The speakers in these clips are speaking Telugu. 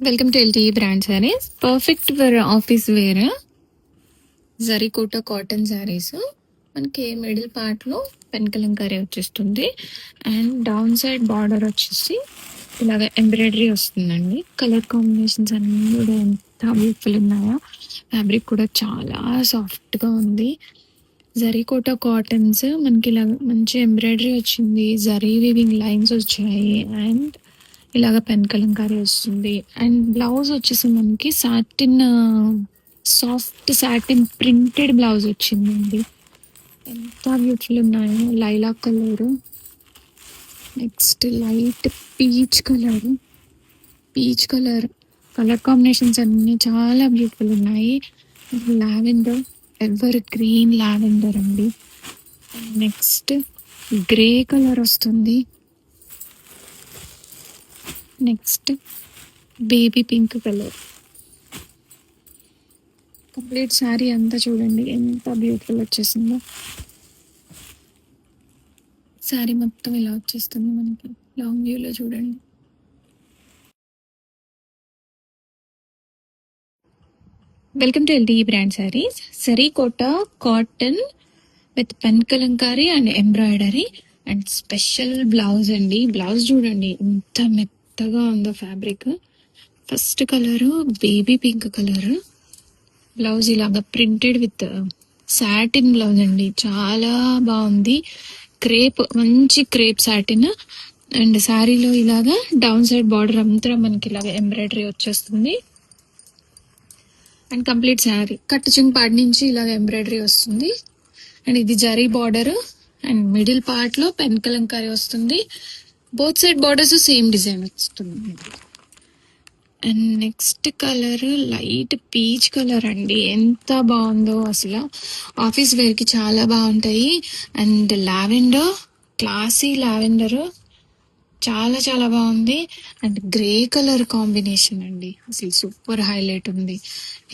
Welcome to LT brand saris. Perfect for office wear Zari Kota cotton saris. మనకి మిడిల్ పార్ట్లో పెన్ కలంకారీ వచ్చేస్తుంది అండ్ డౌన్ సైడ్ బార్డర్ వచ్చేసి ఇలాగ ఎంబ్రాయిడరీ వస్తుందండి. కలర్ కాంబినేషన్స్ అన్నీ కూడా ఎంత బ్యూటిఫుల్ ఉన్నాయో. ఫ్యాబ్రిక్ కూడా చాలా సాఫ్ట్గా ఉంది. జరీకోట కాటన్స్ మనకి ఇలా మంచి ఎంబ్రాయిడరీ వచ్చింది, జరీ వీవింగ్ లైన్స్ వచ్చాయి అండ్ ఇలాగ పెన్ కలంకారీ వస్తుంది. అండ్ బ్లౌజ్ వచ్చేసి మనకి satin, soft satin printed blouse వచ్చిందండి. ఎంత బ్యూటిఫుల్ ఉన్నాయో. Laila colour, next light peach colour. Colour combinations అన్నీ చాలా బ్యూటిఫుల్ ఉన్నాయి. లావెండర్, ఎవర్ గ్రీన్ లావెండర్ అండి. నెక్స్ట్ గ్రే కలర్ వస్తుంది. Next baby pink colour. Complete sari అంతా చూడండి ఎంత బ్యూటిఫుల్ వచ్చేసిందో. శారీ మొత్తం ఇలా వచ్చేస్తుంది మనకి లాంగ్ వ్యూలో చూడండి. Welcome to LT brand saris. Zari kota cotton with pen Kalamkari and embroidery and special blouse అండి. బ్లౌజ్ చూడండి ఎంత మెత్తగా ఉందో fabric. First colour baby pink colour. Blouse ఇలాగా ప్రింటెడ్ విత్ సాటిన్ బ్లౌజ్ అండి, చాలా బాగుంది. క్రేప్, మంచి క్రేప్ సాటిన్. అండ్ శారీలో ఇలాగా డౌన్ సైడ్ బార్డర్ అంతా మనకి ఇలాగ ఎంబ్రాయిడరీ వచ్చేస్తుంది. అండ్ కంప్లీట్ శారీ కట్ చింగ్ పార్ట్ నుంచి ఇలాగ ఎంబ్రాయిడరీ వస్తుంది. అండ్ ఇది zari border and middle part లో పెన్ కలంకారీ వస్తుంది. Both side borders same design వస్తుంది. And next colour light peach colour అండి, ఎంత బాగుందో అసలు. ఆఫీస్ వేర్కి చాలా బాగుంటాయి. అండ్ లావెండర్, క్లాసీ లావెండర్, చాలా చాలా బాగుంది. అండ్ గ్రే కలర్ కాంబినేషన్ అండి, అసలు సూపర్ హైలైట్ ఉంది.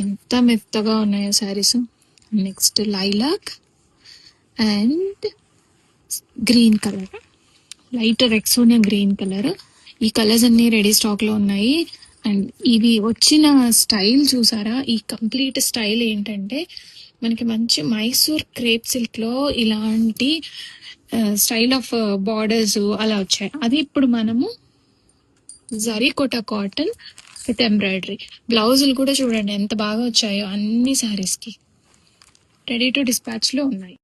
ఎంత మెత్తగా ఉన్నాయో saris. Next lilac and green colour, light రెక్సోనియా గ్రీన్ కలర్. ఈ కలర్స్ అన్ని రెడీ స్టాక్ లో ఉన్నాయి. అండ్ ఇవి వచ్చిన స్టైల్ చూసారా? ఈ కంప్లీట్ స్టైల్ ఏంటంటే మనకి మంచి మైసూర్ క్రేప్ సిల్క్ లో ఇలాంటి స్టైల్ ఆఫ్ బార్డర్స్ అలా వచ్చాయి. అది ఇప్పుడు మనము జరీకోట కాటన్ విత్ ఎంబ్రాయిడరీ. బ్లౌజులు కూడా చూడండి ఎంత బాగా వచ్చాయో అన్ని శారీస్ కి. రెడీ టు డిస్పాచ్ లో ఉన్నాయి.